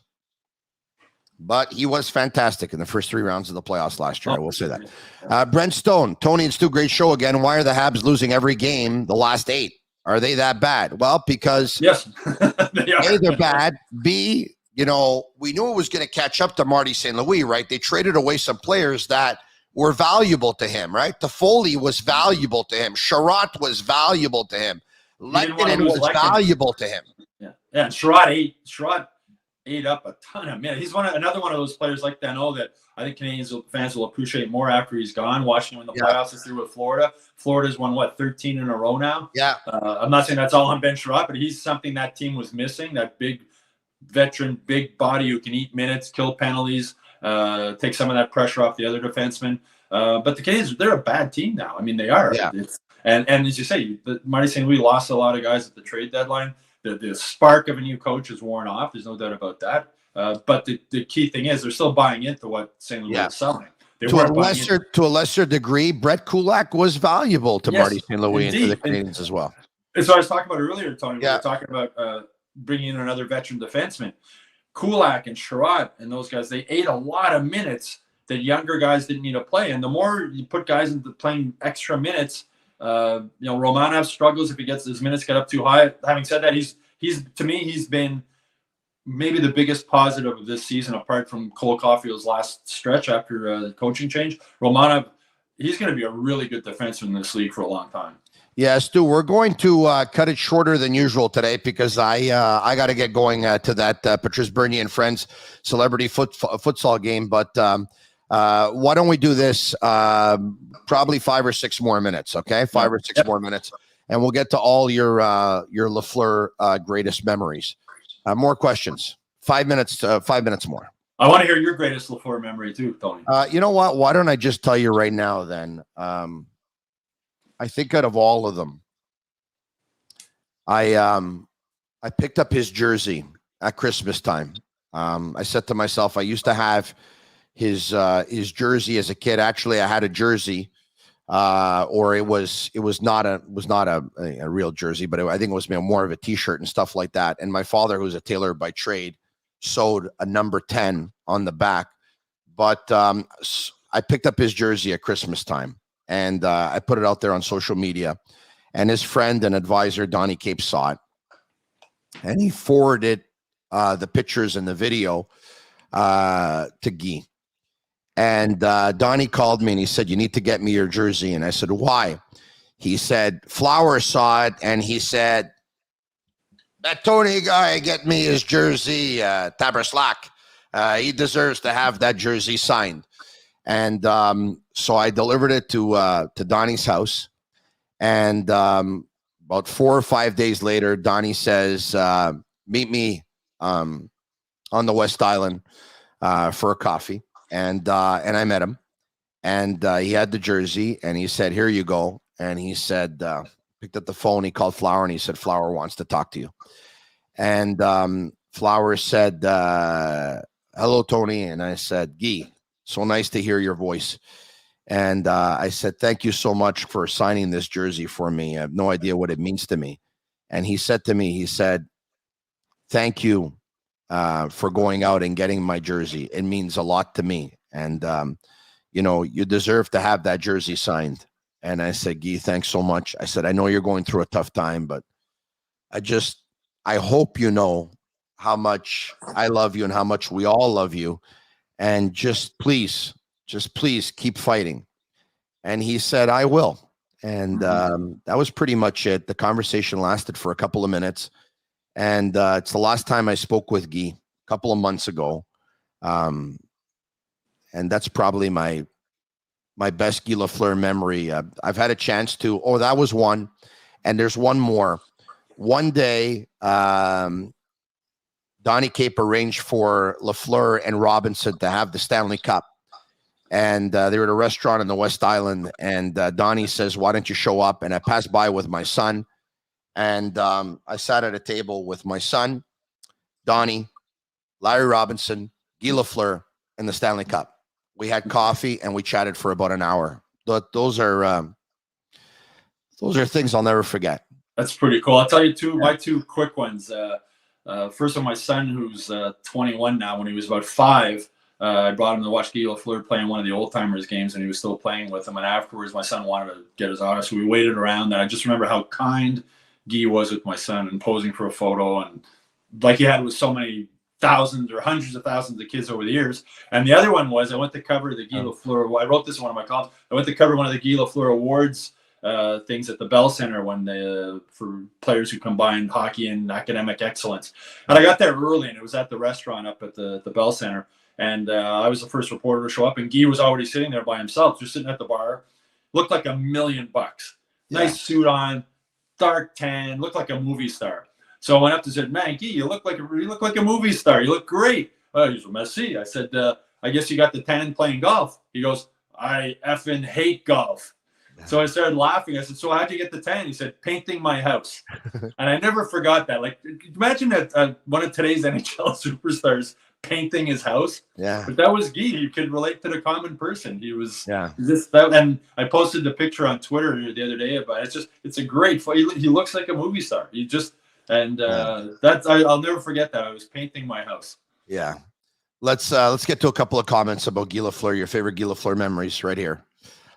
But he was fantastic in the first 3 rounds of the playoffs last year. I will say that. Brent Stone, Tony and Stu, great show again. Why are the Habs losing every game the last 8? Are they that bad? Well, because yes, they are. A, they're bad. B, we knew it was going to catch up to Marty St. Louis, right? They traded away some players that were valuable to him, right? Toffoli was valuable to him. Sherratt was valuable to him. Lehtonen was valuable to him. Yeah. And Sherratt ate up a ton of minutes. He's another one of those players like Dano that I think Canadians fans will appreciate more after he's gone. Watching him in the playoffs this year with Florida. Florida's won 13 in a row now. Yeah. I'm not saying that's all on Ben Sherratt, but he's something that team was missing. That big veteran, big body who can eat minutes, kill penalties, take some of that pressure off the other defensemen. But the Canadiens, they're a bad team now. I mean, they are. Yeah. And as you say, Marty St. Louis lost a lot of guys at the trade deadline. The spark of a new coach is worn off. There's no doubt about that. But the key thing is they're still buying into what St. Louis is selling. To a lesser degree, Brett Kulak was valuable to Marty St. Louis and to the Canadiens as well. And so I was talking about earlier, Tony. We were talking about bringing in another veteran defenseman. Kulak and Sherratt and those guys, they ate a lot of minutes that younger guys didn't need to play. And the more you put guys into playing extra minutes, Romanov struggles if his minutes get up too high. Having said that, he's been maybe the biggest positive of this season, apart from Cole Caulfield's last stretch after the coaching change. Romanov, he's going to be a really good defenseman in this league for a long time. Yeah, Stu, we're going to cut it shorter than usual today because I got to get going to that Patrice Bernier and Friends celebrity futsal game. But why don't we do this probably 5 or 6 more minutes, okay? 5 or 6 more minutes. And we'll get to all your Lafleur greatest memories. More questions. 5 minutes. 5 minutes more. I want to hear your greatest Lafleur memory too, Tony. You know what? Why don't I just tell you right now then? I think out of all of them, I I picked up his jersey at Christmas time. I said to myself, I used to have his jersey as a kid. Actually, I had a jersey, or it was not a real jersey, but I think it was more of a T-shirt and stuff like that. And my father, who's a tailor by trade, sewed a number 10 on the back. But I picked up his jersey at Christmas time, and I put it out there on social media. And his friend and advisor, Donnie Cape, saw it. And he forwarded the pictures and the video to Guy. And Donnie called me and he said, you need to get me your jersey. And I said, why? He said, Flower saw it and he said, that Tony guy, get me his jersey, Taberslack. He deserves to have that jersey signed. And so I delivered it to Donnie's house. And about 4 or 5 days later, Donnie says, meet me on the West Island for a coffee. And I met him, and he had the jersey, and he said, here you go. And he said, picked up the phone, he called Flower, and he said, Flower wants to talk to you. And Flower said, hello, Tony. And I said, Guy, so nice to hear your voice. And I said, thank you so much for signing this jersey for me. I have no idea what it means to me. And he said to me, he said, thank you for going out and getting my jersey. It means a lot to me. And, you deserve to have that jersey signed. And I said, Guy, thanks so much. I said, I know you're going through a tough time, but I hope you know how much I love you and how much we all love you. And just please keep fighting. And he said, I will. And that was pretty much it. The conversation lasted for a couple of minutes. And it's the last time I spoke with Guy, a couple of months ago. And that's probably my best Guy Lafleur memory. I've had a chance to, that was one. And there's one more. One day, Donnie Cape arranged for Lafleur and Robinson to have the Stanley Cup. And they were at a restaurant in the West Island. And Donnie says, why don't you show up? And I passed by with my son. And I sat at a table with my son, Donnie, Larry Robinson, Guy Lafleur, and the Stanley Cup. We had coffee and we chatted for about an hour. Those are things I'll never forget. That's pretty cool. I'll tell you my two quick ones. First one, my son, who's 21 now. When he was about 5, I brought him to watch Guy Lafleur play in one of the old timers games, and he was still playing with him. And afterwards, my son wanted to get his autograph, so we waited around. And I just remember how kind Guy was with my son and posing for a photo, and like he had with so many thousands or hundreds of thousands of kids over the years. And the other one was I went to cover the Guy Lafleur. I wrote this in one of my columns. I went to cover one of the Guy Lafleur Awards things at the Bell Center for players who combined hockey and academic excellence. And I got there early, and it was at the restaurant up at the Bell Center. And I was the first reporter to show up, and Guy was already sitting there by himself, just sitting at the bar. Looked like $1 million. Nice suit on, dark tan, looked like a movie star. So I went up to said, man, Guy, you look like a movie star. You look great. Oh, he's merci. I said, I guess you got the tan playing golf. He goes, I effing hate golf. So I started laughing. I said, so how'd you get the tan? He said, painting my house. And I never forgot that. Like, imagine that one of today's NHL superstars painting his house. Yeah. But that was Guy. You could relate to the common person. He was and I posted the picture on Twitter the other day about it. It's a great photo. He looks like a movie star. I'll never forget that. I was painting my house. Yeah. Let's get to a couple of comments about Guy Lafleur, your favorite Guy Lafleur memories right here.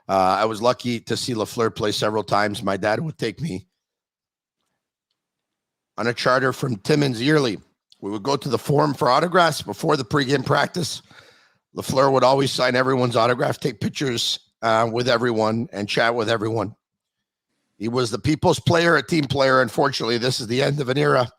I was lucky to see Lafleur play several times. My dad would take me on a charter from Timmins yearly. We would go to the Forum for autographs before the pregame practice. Lafleur would always sign everyone's autograph, take pictures with everyone, and chat with everyone. He was the people's player, a team player. Unfortunately, this is the end of an era.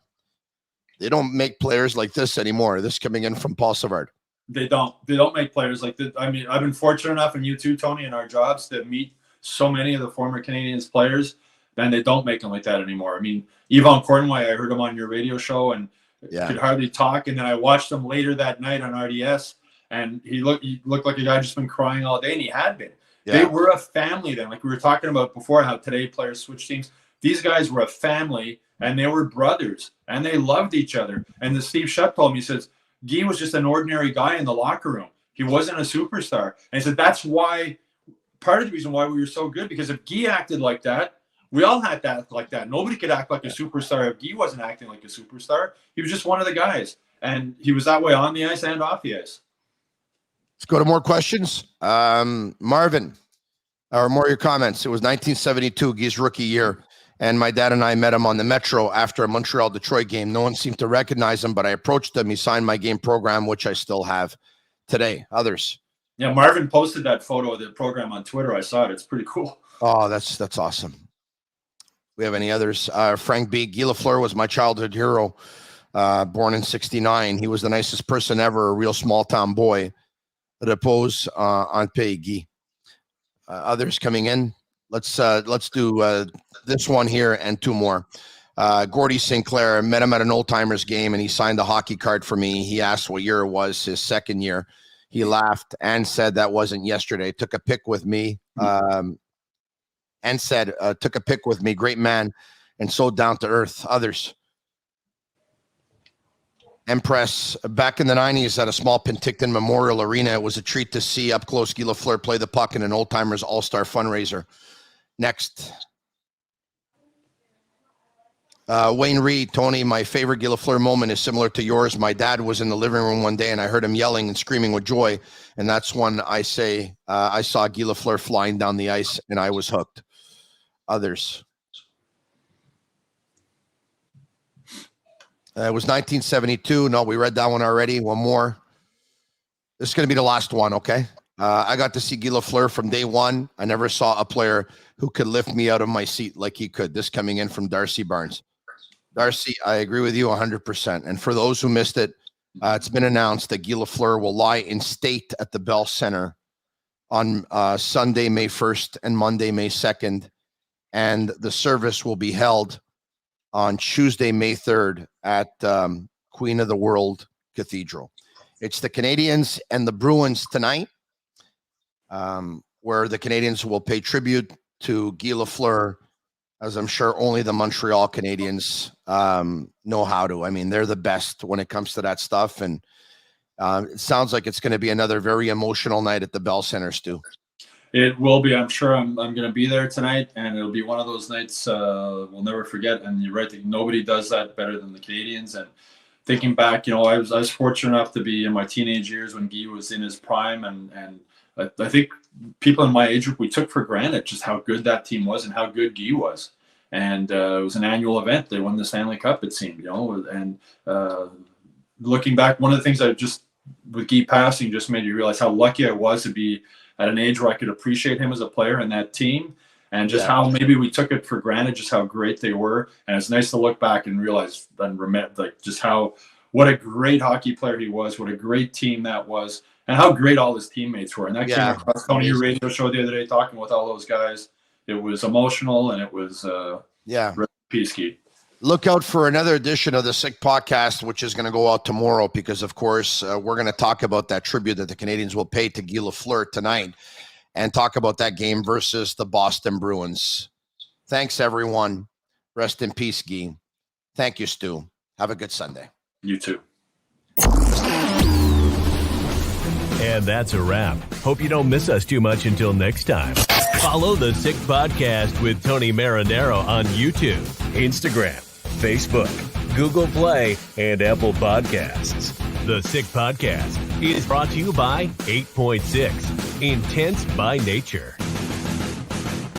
They don't make players like this anymore. This coming in from Paul Savard. They don't make players like this. I mean, I've been fortunate enough, and you too, Tony, in our jobs to meet so many of the former Canadiens players, and they don't make them like that anymore. I mean, Yvon Cornway, I heard him on your radio show and could hardly talk. And then I watched him later that night on RDS, and he looked like a guy just been crying all day, and he had been. Yeah. They were a family then. Like we were talking about before, how today players switch teams. These guys were a family, and they were brothers, and they loved each other. And the Steve Shutt told me, he says, Guy was just an ordinary guy in the locker room. He wasn't a superstar. And he said, that's why, part of the reason why we were so good, because if Guy acted like that, we all had to act like that. Nobody could act like a superstar if Guy wasn't acting like a superstar. He was just one of the guys. And he was that way on the ice and off the ice. Let's go to more questions. Marvin, or more of your comments. It was 1972, Guy's rookie year, and my dad and I met him on the Metro after a Montreal-Detroit game. No one seemed to recognize him, but I approached him. He signed my game program, which I still have today. Others? Yeah, Marvin posted that photo of the program on Twitter. I saw it. It's pretty cool. Oh, that's awesome. We have any others? Frank B. Guy Lafleur was my childhood hero. Born in 69. He was the nicest person ever, a real small-town boy. Repose en paix, Guy. Others coming in. Let's do this one here and two more. Gordy Sinclair, met him at an old-timers game, and he signed a hockey card for me. He asked what year it was, his second year. He laughed and said that wasn't yesterday. Took a pic with me and said, took a pic with me. Great man and so down to earth. Others? Empress, back in the 90s at a small Penticton Memorial Arena, it was a treat to see up close Guy Lafleur play the puck in an old-timers all-star fundraiser. Next. Wayne Reed, Tony, my favorite Guy Lafleur moment is similar to yours. My dad was in the living room one day and I heard him yelling and screaming with joy. And that's when I say I saw Guy Lafleur flying down the ice and I was hooked. Others. It was 1972. No, we read that one already. One more. This is going to be the last one, okay? I got to see Guy Lafleur from day one. I never saw a player who could lift me out of my seat like he could. This coming in from Darcy Barnes. Darcy, I agree with you 100%. And for those who missed it, it's been announced that Guy Lafleur will lie in state at the Bell Center on Sunday, May 1st and Monday, May 2nd. And the service will be held on Tuesday, May 3rd at Queen of the World Cathedral. It's the Canadiens and the Bruins tonight, where the Canadiens will pay tribute to Guy Lafleur, as I'm sure only the Montreal Canadiens know how to. I mean, they're the best when it comes to that stuff. And it sounds like it's going to be another very emotional night at the Bell Center, Stu. It will be. I'm sure I'm going to be there tonight, and it'll be one of those nights we'll never forget. And you're right, nobody does that better than the Canadiens. And thinking back, I was fortunate enough to be in my teenage years when Guy was in his prime, and I think people in my age group, we took for granted just how good that team was and how good Guy was. And it was an annual event. They won the Stanley Cup, it seemed, And looking back, one of the things I just, with Guy passing, just made you realize how lucky I was to be at an age where I could appreciate him as a player in that team, and just how maybe we took it for granted, just how great they were. And it's nice to look back and realize and remember, like, just what a great hockey player he was, what a great team that was, and how great all his teammates were. And that came across Tony, your radio show the other day, talking with all those guys. It was emotional, and it was peace, Guy. Look out for another edition of the Sick Podcast, which is going to go out tomorrow because, of course, we're going to talk about that tribute that the Canadiens will pay to Guy Lafleur tonight and talk about that game versus the Boston Bruins. Thanks, everyone. Rest in peace, Guy. Thank you, Stu. Have a good Sunday. You too. And that's a wrap. Hope you don't miss us too much until next time. Follow the Sick Podcast with Tony Marinaro on YouTube, Instagram, Facebook, Google Play, and Apple Podcasts. The Sick Podcast is brought to you by 8.6, Intense by Nature.